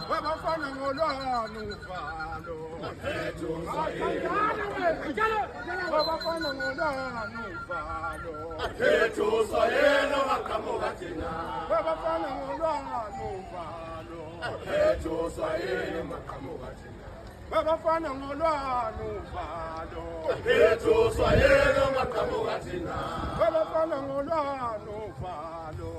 wabafana ngolwanu uvalo wabafana ngolwanu uvalo wabafana ngolwanu uvalo wabafana ngolwanu uvalo wabafana ngolwanu uvalo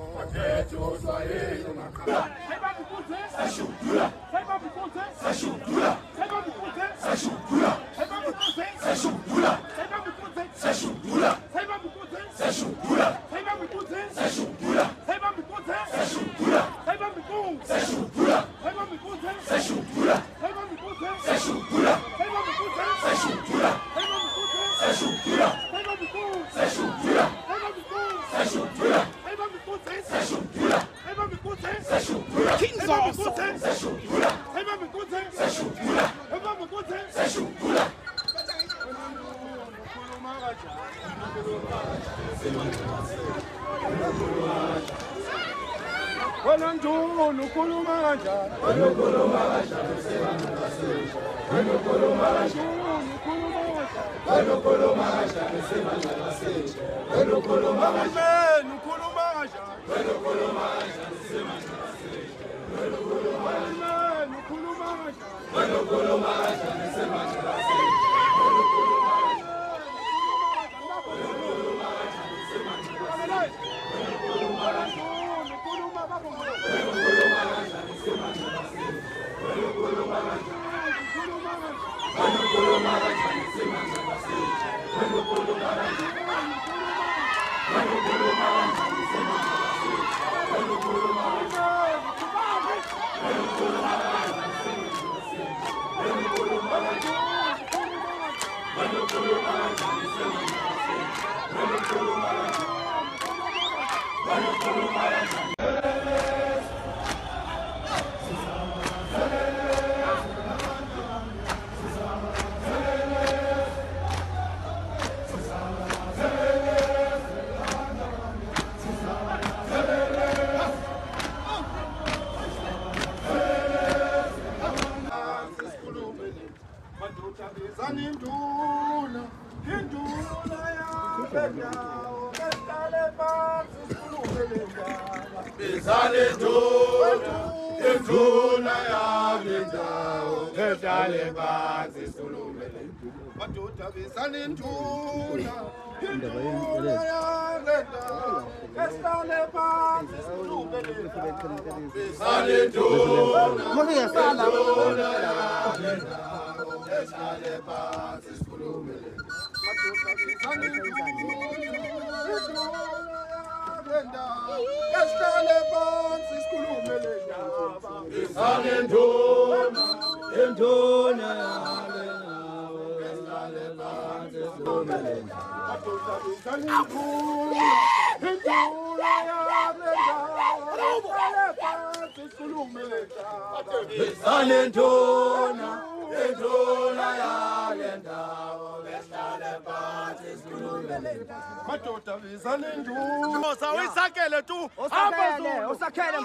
Usakele tu. Usakele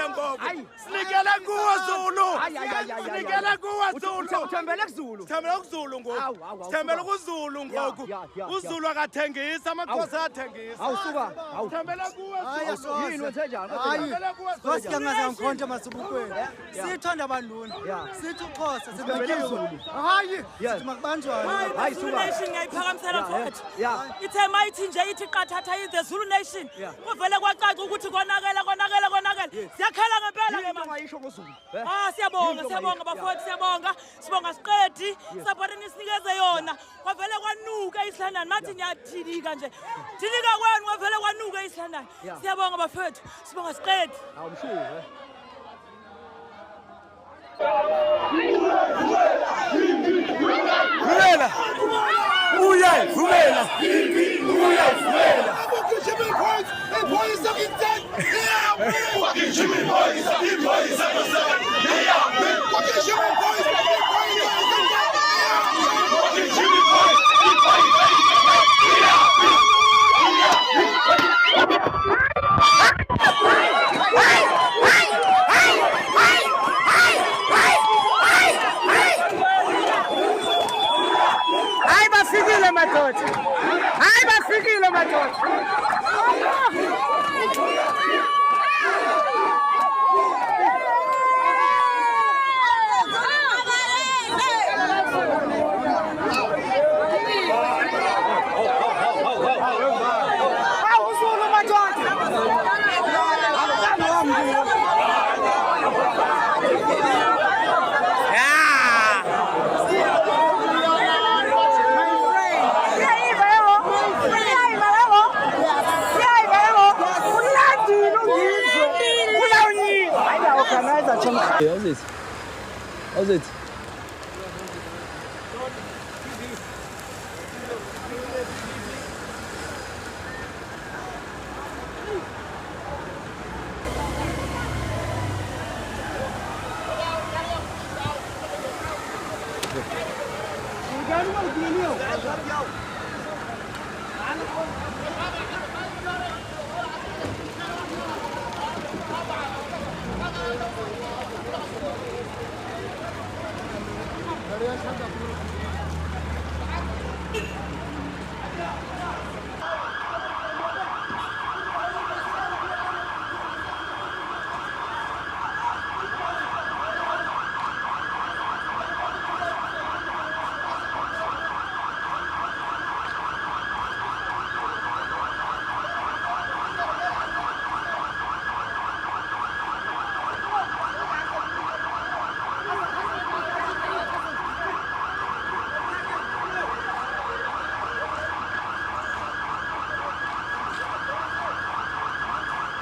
ngoku. Sinikele kuwe Zulu. Sinikele kuwe Zulu. Thembele kuZulu. Thembele kuZulu ngoku. Thembele kuZulu ngoku. uZulu akathengisa amakhosi ayathengisa. Awusuka. Thembele kuwe Zulu. Yini wenze njani? Nkosi ngazangikhonja masubukwini. Sithanda banduna. Sithi uXhosa sibekizulu. Hayi. Sithi makubanjwane. Hayi suka. Nation ngayiphakamisela mfowethu. Ithe mayithi nje ithi qathatha ize Zulu Nation. Kuvele kwacaca ukuthi konakele. Siyakhela ngempela ke manje. Ayisho ngoZulu. Siyabonga bafowethu siyabonga. Sibonga siqedi. Support nisinikeze yona. Kwavele kwanuka isihlandani nathi nyathilika nje. Thilika kwenu kwavele kwanuka isihlandani. Siyabonga bafowethu. Sibonga siqedi. Awumshuwe. Vumela. Vumela. Hey! How's it?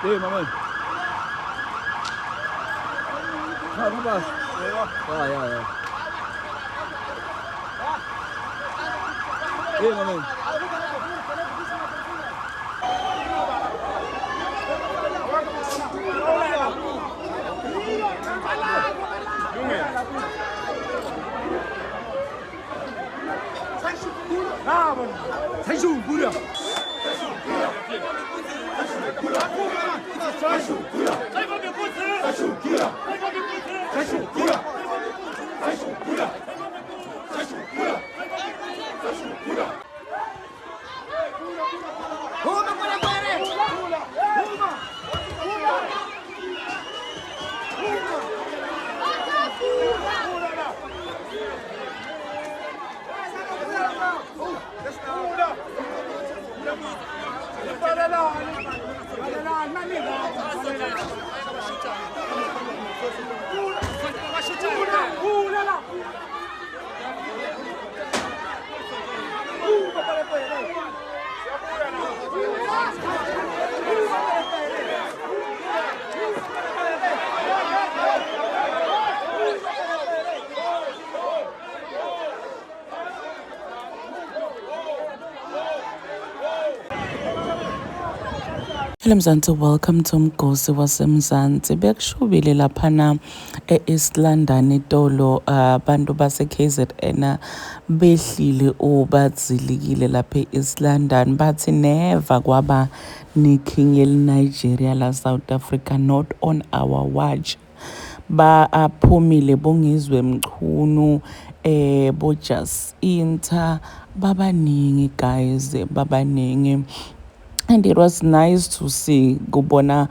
Hey, my man. Come on. Yeah. Hey, my man. Hello Mzansi, welcome to Mgosi waseMzansi. Bekushubile laphana e-East London itolo abantu base KZN behlile bazilikile lapha e-East London bathi never kwaba neking Nigeria la South Africa, not on our watch. Aphumile bongizwe mchunu boJacinta babaningi guys, babaningi. And it was nice to see kubona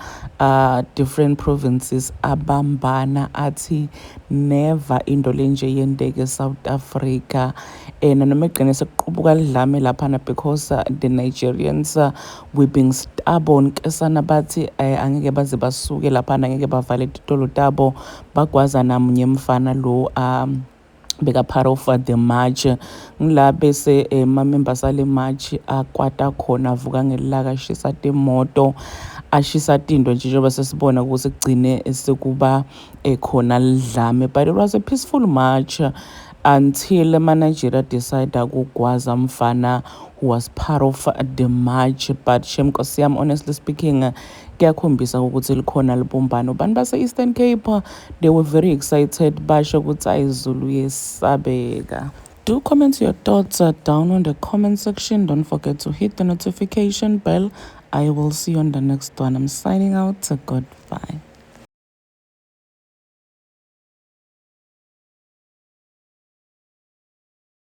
different provinces abambana athi never into lenje yendeke South Africa. Noma egcine sekuqubuka lidlame laphana because the Nigerians we being stubborn kesana bathi angeke baze basuke laphana, angeke bavale itolo tabo bagwaza namunye mfana lo beka part of the march ngila bese ma-members ale march akwata khona avuka ngelilaka ashisa timoto ashisa tinto nje njengoba sesibona ukuthi kugcine sekuba khona lidlame. But it was a peaceful march until Nigeria decided ukugwaza mfana who was part of the march. But Nkosi yami, honestly speaking, kuyakhombisa ukuthi likhona libumbano. Abantu base Eastern Cape, they were very excited basho ukuthi ayizulu yesabeka. Do comment your thoughts down on the comment section. Don't forget to hit the notification bell. I will see you on the next one. I'm signing out. Goodbye.